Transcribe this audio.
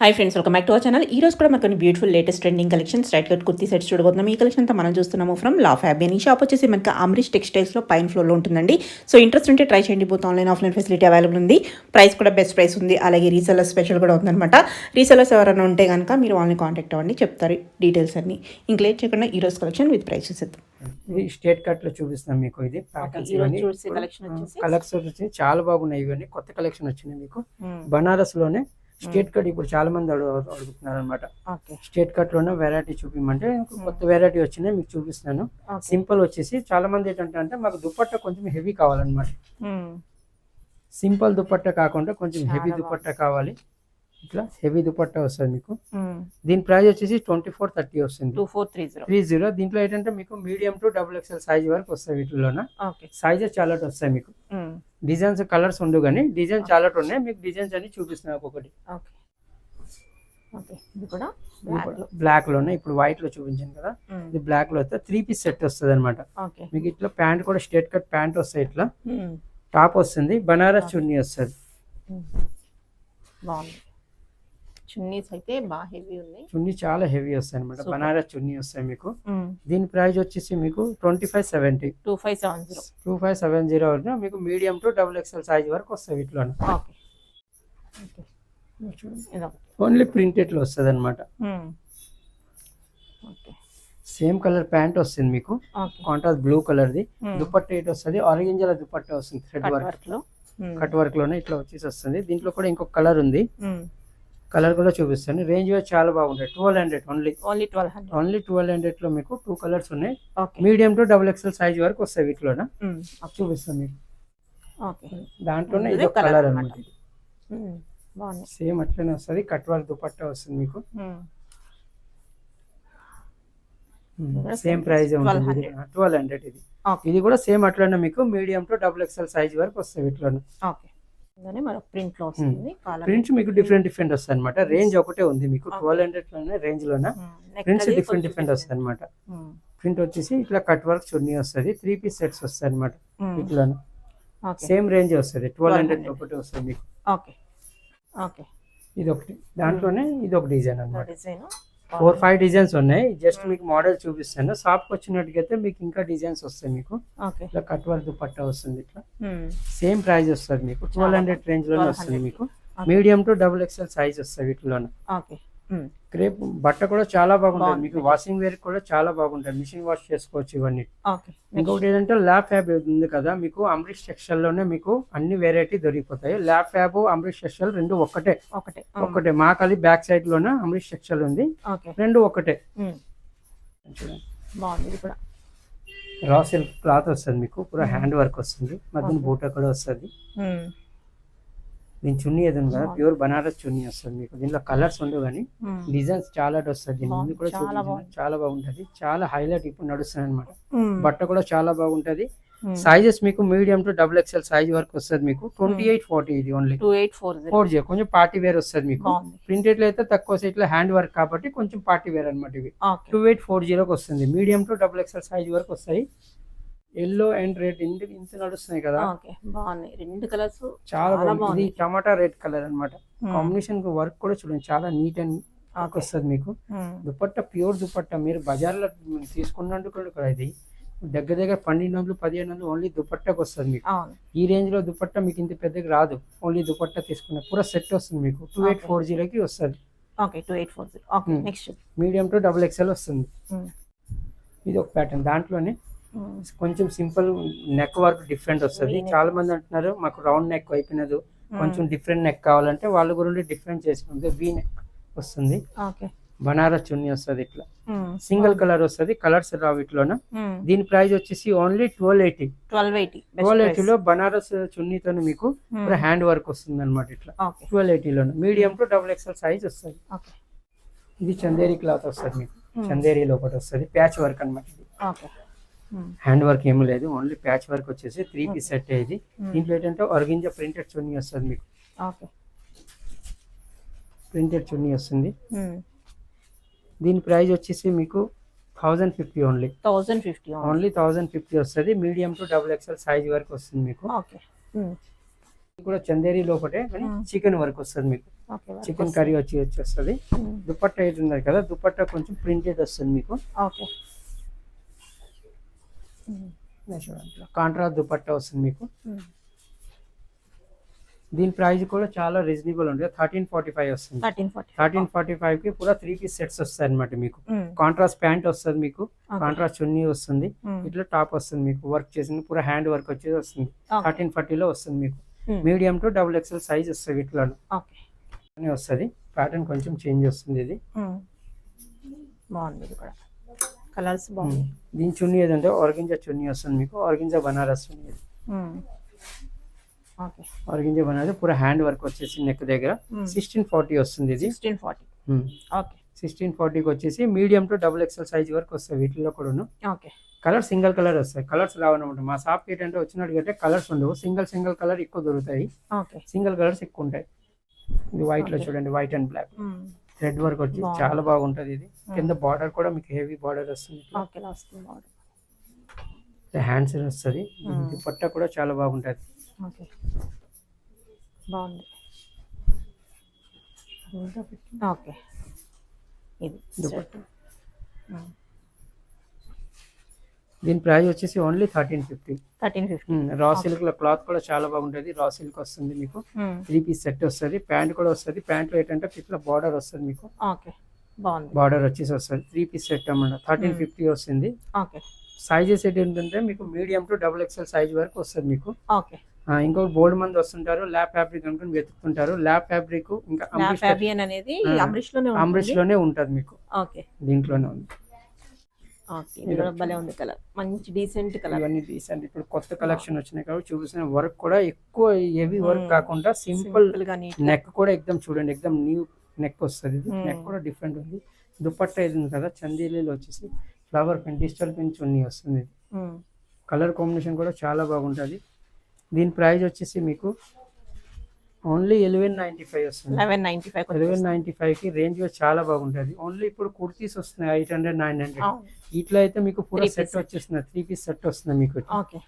Hi friends, welcome back to our channel. ఈ రోజు కూడా మనకు beautiful latest trending collection straight cut kurti sets చూడబోతున్నాం. ఈ కలెక్షన్ అంతా మనం చూస్తున్నాము ఫ్రమ్ లా ఫ్యాబియన్. ఈ షాప్ వచ్చేసి మనకి అమరీష్ టెక్స్టైల్స్లో పైన ఫ్లోర్లో ఉంటుందండి. సో ఇంట్రెస్ట్ ఉంటే ట్రై చేయండి. Both online offline facility available ఉంది. ప్రైస్ కూడా బెస్ట్ ప్రైస్ ఉంది. అలాగే రీసెల్లర్ స్పెషల్ కూడా ఉందన్నమాట. రీసెల్లర్స్ ఎవరైనా ఉంటే కనుక మీరు వాళ్ళని కాంటాక్ట్ అవ్వండి, చెప్తారు డీటెయిల్స్ అన్ని. ఇంక లేట్ చేయకుండా ఈ రోజు కలెక్షన్ విత్ ప్రైస్ చూసేద్దాం. ఇది స్టేట్ కట్ లో చూపిస్తాం మీకు. ఇది కలెక్షన్ వచ్చి చాలా బాగున్నాయి. ఇవన్నీ కొత్త కలెక్షన్ వచ్చినాయి మీకు. బనారస్ లోనే స్టేట్ కట్ ఇప్పుడు చాలా మంది అడుగుతున్నారు అనమాట. స్టేట్ కట్ లోనే వెరైటీ చూపించమంటే కొత్త వెరైటీ వచ్చినాయి మీకు చూపిస్తాను. సింపుల్ వచ్చేసి చాలా మంది ఏంటంటే మాకు దుపట్టా కొంచెం హెవీ కావాలన్నమాట. సింపుల్ దుపట్టా కాకుండా కొంచెం హెవీ దుపట్టా కావాలి. ఇట్లా హెవీ దుపట్టా వస్తుంది మీకు. దీని ప్రైస్ వచ్చేసి 2430 వస్తుంది. 2430. దీంట్లో ఏంటంటే మీకు మీడియం టు XXL సైజ్ వరకు వస్తాయి. వీటిలోన సైజెస్ చాలా వస్తాయి మీకు. డిజైన్స్ కలర్స్ ఉండవు కానీ డిజైన్ చాలా ఉన్నాయి మీకు. డిజైన్స్ అన్ని చూపిస్తున్నాయి ఒక్కొక్కటి. బ్లాక్ లోనే ఇప్పుడు వైట్ లో చూపించాను కదా, ఇది బ్లాక్ లో వస్తే 3 పీస్ సెట్ వస్తుంది అనమాట మీకు. ఇట్లా ప్యాంట్ కూడా స్ట్రేట్ కట్ ప్యాంట్ వస్తాయి. ఇట్లా టాప్ వస్తుంది. బనారస్ చున్నీ వస్తుంది. చున్నీస్ అయితే బాగా హెవీ ఉంది. చున్నీ చాలా హెవీ వస్తాయి అనమాట. బనారస్ చున్నీ వస్తాయి మీకు. దీని ప్రైస్ వచ్చేసి మీకు 2570. 2570 మీకు మీడియం టు XXL సైజ్ వరకు వస్తాయి వీటిలో. ఓన్లీ ప్రింటెడ్ లో వస్తుంది అనమాట. సేమ్ కలర్ ప్యాంట్ వస్తుంది మీకు. Contrast blue colour the. Dupatta ఇటు వస్తుంది. ఆరెంజ్ దుపట్టా వస్తుంది. థ్రెడ్ వర్క్ లో కట్ వర్క్ లోనే ఇట్లా వచ్చేసి వస్తుంది. దీంట్లో కూడా ఇంకొక కలర్ ఉంది. కలర్ కూడా చూపిస్తాను. రేంజ్ చాలా బాగుంటాయి. 1200 ఓన్లీ 1200 లో మీకు 2 కలర్స్ ఉన్నాయి. మీడియం టు XXL సైజ్ వరకు వస్తాయి వీటిలో. చూపిస్తాను మీకు. దాంట్లోనే ఇది కలర్ అనమాట. సేమ్ అట్లనే వస్తుంది. కట్ వర్క్ దుపట్టా వస్తుంది మీకు. సేమ్ ప్రైస్ ఉంటుంది. 1200 ఇది. ఇది కూడా సేమ్ అట్లనే మీకు మీడియం టు XXL సైజ్ వరకు వస్తాయి వీటిలో. ప్రింట్స్ మీకు డిఫరెంట్ వస్తాయి అనమాట. రేంజ్ ఒకటే ఉంది మీకు. 1200 లోనే రేంజ్ లోనే ప్రింట్స్ డిఫరెంట్ వస్తాయి అనమాట. ప్రింట్ వచ్చేసి ఇట్లా కట్ వర్క్ చున్నీ వస్తుంది. 3 పీస్ సెట్స్ వస్తాయి అనమాట. ఇట్లా సేమ్ రేంజ్ వస్తుంది. 1200 ఒకటి వస్తుంది మీకు. ఇది ఒకటి. దాంట్లోనే ఇది ఒక డిజైన్ అనమాట. 4-5 డిజైన్స్ ఉన్నాయి. జస్ట్ మీకు మోడల్ చూపిస్తాను. షాప్ కి వచ్చినట్టుగైతే మీకు ఇంకా డిజైన్స్ వస్తాయి మీకు. ఇట్లా కట్ వర్క్ దుపట్టా వస్తుంది. ఇట్లా సేమ్ ప్రైస్ వస్తుంది మీకు. 1200 రేంజ్ లోనే వస్తుంది మీకు. మీడియం టు XXL సైజ్ వస్తుంది వీటిలో. క్రేప్ బట్ట కూడా చాలా బాగుంటుంది మీకు. వాషింగ్ వేర్ కూడా చాలా బాగుంటుంది. మిషన్ వాష్ చేసుకోవచ్చు ఇవన్నీ. ఇంకొకటి ఏంటంటే ల్యాబ్ ఫ్యాబ్ ఉంది కదా మీకు. అమరీష్ టెక్స్టైల్ లోనే మీకు అన్ని వెరైటీ దొరికిపోతాయి. ల్యాబ్ ఫ్యాబ్ అమరీష్ టెక్స్టైల్ రెండు ఒకటే. మా కలి బ్యాక్ సైడ్ లోనే అమరీష్ టెక్స్టైల్ ఉంది. రెండు ఒకటే. రా సిల్క్ క్లాత్ వస్తుంది మీకు. పూరా హ్యాండ్ వర్క్ వస్తుంది. మధ్యన బూటా కూడా వస్తుంది. దీని చున్నీ ఏది ఉంది కదా, ప్యూర్ బనారస్ చున్నీ వస్తుంది మీకు. దీంట్లో కలర్స్ ఉండవు కానీ డిజైన్స్ చాలా వస్తుంది. దీని ముందు కూడా చాలా బాగుంటది. చాలా హైలైట్ ఇప్పుడు నడుస్తుంది అనమాట. బట్ట కూడా చాలా బాగుంటది. సైజెస్ మీకు మీడియం టు XXL సైజ్ వరకు వస్తుంది మీకు. 2840 ఇది ఓన్లీ 2840. కొంచెం పార్టీ వేర్ వస్తుంది మీకు. ప్రింటెడ్ లో అయితే తక్కువ సైజ్ లో హ్యాండ్ వర్క్ కాబట్టి కొంచెం పార్టీ వేర్ అనమాట. ఇవి 2840 వస్తుంది. మీడియం టు XXL సైజ్ వరకు వస్తాయి. ఎల్లో అండ్ రెడ్ ఇంత నడుస్తున్నాయి కదా. బాగున్నాయి రెండు కలర్స్. చాలా బాగుంది. టమాటా రెడ్ కలర్ అనమాట. కాంబినేషన్ వర్క్ కూడా చూడండి చాలా నీట్ అండ్ వస్తుంది మీకు. దుపట్టా ప్యూర్ దుపట్టా. మీరు బజార్ లో తీసుకున్నట్టు కూడా ఇది దగ్గర 1200-1500 ఓన్లీ దుపట్టాకి వస్తుంది మీకు. ఈ రేంజ్ లో దుపట్టా మీకు ఇంత పెద్దగా రాదు. ఓన్లీ దుపట్టా తీసుకున్న పూరా సెట్ వస్తుంది మీకు. 2840కి వస్తుంది. మీడియం టు XXL వస్తుంది. ఇది ఒక ప్యాటర్న్. దాంట్లోనే కొంచెం సింపుల్ నెక్ వర్క్ డిఫరెంట్ వస్తుంది. చాలా మంది అంటున్నారు మాకు రౌండ్ నెక్ అయిపోయినది, కొంచెం డిఫరెంట్ నెక్ కావాలంటే వాళ్ళ గురించి డిఫరెంట్ చేసుకుంటే వీ నెక్ వస్తుంది. బనారస్ చున్నీ వస్తుంది. ఇట్లా సింగిల్ కలర్ వస్తుంది. కలర్స్ రావు వీటిలోన. దీని ప్రైస్ వచ్చేసి ఓన్లీ 1280 లో బనారస్ చున్నీతో మీకు హ్యాండ్ వర్క్ వస్తుంది అనమాట. ఇట్లా 1280 లోనే మీడియం టు XXL సైజ్ వస్తుంది. ఇది చందేరి క్లాత్ వస్తుంది మీకు. చందేరి లోపల వస్తుంది. ప్యాచ్ వర్క్ అనమాట. హ్యాండ్ వర్క్ ఏమీ లేదు. ఓన్లీ ప్యాచ్ వర్క్ వచ్చేసి 3 పీస్ సెట్. ఇది దీంట్లో ఏంటంటే ఆర్గంజా ప్రింటెడ్ చున్నీ వస్తుంది మీకు. ప్రింటెడ్ చున్నీ వస్తుంది. దీని ప్రైస్ వచ్చేసి మీకు 1050 ఓన్లీ 1050 వస్తుంది. మీడియం టు XXL సైజ్ వరకు వస్తుంది మీకు. ఇది కూడా చందేరి లోపటే కానీ చికెన్ వర్క్ వస్తుంది మీకు. ఓకే చికెన్ కర్రీ వచ్చేస్తుంది. దుపట్టా అయితే ఉన్నది కదా, దుపట్టా కొంచెం ప్రింటెడ్ వస్తుంది మీకు. ఓకే చూడండి కాంట్రాస్ట్ దుపట్టా వస్తుంది మీకు. దీని ప్రైస్ కూడా చాలా రీజనబుల్ ఉంటుంది. 1345 వస్తుంది. 1345 కి పూరా 3 పీస్ సెట్స్ వస్తాయి అనమాట మీకు. కాంట్రాస్ట్ ప్యాంట్ వస్తుంది మీకు, కాంట్రాస్ట్ చున్నీ వస్తుంది, ఇట్లా టాప్ వస్తుంది మీకు. వర్క్ చేసింది పూరా హ్యాండ్ వర్క్ వచ్చేది వస్తుంది. 1340 లో వస్తుంది మీకు. మీడియం టు XXL సైజ్ వస్తుంది వీటిలో వస్తుంది. ప్యాటర్న్ కొంచెం చేంజ్ వస్తుంది. ఇది బాగుంది, ఇది కూడా కలర్స్ బాగుంది. దీని చున్నీ ఏదంటే ఆర్గంజా చున్నీ వస్తుంది మీకు. ఆర్గంజా బనారస్ చున్నీ. ఓకే ఆర్గంజా బనారస్ పూరా హ్యాండ్ వర్క్ వచ్చేసి నెక్ దగ్గర 1640 వస్తుంది. ఇది 1640. ఓకే 1640కి వచ్చేసి మీడియం టు XXL సైజ్ వరకు వస్తాయి వీటిలో కూడా. ఓకే కలర్ సింగిల్ కలర్ వస్తాయి, కలర్స్ రావన్నమాట. మా షాప్ ఏంటంటే వచ్చినట్టుగా కలర్స్ ఉండవు, సింగిల్ కలర్ ఎక్కువ దొరుకుతాయి. ఓకే సింగిల్ కలర్స్ ఎక్కువ ఉంటాయి. ఇది వైట్ లో చూడండి, white and black thread work వచ్చి చాలా బాగుంటది. ఇది కింద బార్డర్ కూడా మీకు హెవీ బార్డర్ వస్తుంది. ఓకే వస్తుంది బార్డర్. హ్యాండ్స్ వస్తుంది. దుపట్టా కూడా చాలా బాగుంటది. ఓకే బాగుంది. ఓకే ఇది దుపట్టా. దీని ప్రైస్ వచ్చేసి ఓన్లీ 1350. 1350. రా సిల్క్ లో క్లాత్ కూడా చాలా బాగుంటది. రా సిల్క్ వస్తుంది మీకు. 3 పీస్ సెట్ వస్తుంది. ప్యాంట్ కూడా వస్తుంది. ప్యాంట్ లో ఏంటంటే ఇట్లా బార్డర్ వస్తుంది మీకు. ఓకే బాగుంది. బార్డర్ వచ్చేసి వస్తుంది. 3 పీస్ సెట్ అన్నమాట. 1350 వస్తుంది. ఓకే సైజెస్ ఏంటంటే మీకు మీడియం టు XXL సైజ్ వరకు వస్తుంది మీకు. ఓకే ఇంకొక బోర్డు మంది వస్తుంటారు ల్యాబ్ ఫ్యాబ్రిక్ అనుకుని వెతుకుంటారు. ల్యాబ్ ఫ్యాబ్రిక్ ఇంకా ఫ్యాబియన్ అనేది అమ్రిష్ లోనే ఉంటది మీకు. ఓకే దీంట్లోనే ఉంది. ఓకే ఇది కూడా భలే ఉంది కలర్, మంచి డీసెంట్ కలర్. ఇవన్నీ డీసెంట్. ఇప్పుడు కొత్త కలెక్షన్ వచ్చినాయి కాబట్టి చూపిస్తున్న వర్క్ కూడా ఎక్కువ హెవీ వర్క్ కాకుండా సింపుల్ గా నీట్. నెక్ కూడా ఎక్దమ్ చూడండి, ఎక్దమ్ న్యూ నెక్ వస్తుంది. నెక్ కూడా డిఫరెంట్ ఉంది. దుపట్టా ఇది ఉంది కదా, చందేలీలో వచ్చేసి ఫ్లవర్ ప్రింట్, డిజిటల్ ప్రింట్ చున్నీ వస్తుంది. కలర్ కాంబినేషన్ కూడా చాలా బాగుంటుంది. దీని ప్రైస్ వచ్చేసి మీకు ఓన్లీ 1195 వస్తుంది. 1195 కి రేంజ్ చాలా బాగుంటుంది. ఓన్లీ ఇప్పుడు కుర్తీస్ వస్తున్నాయి 800 900. ఇట్లా అయితే మీకు పూరా సెట్ వచ్చేస్తుంది. 3 పీస్ సెట్ వస్తుంది మీకు. ఓకే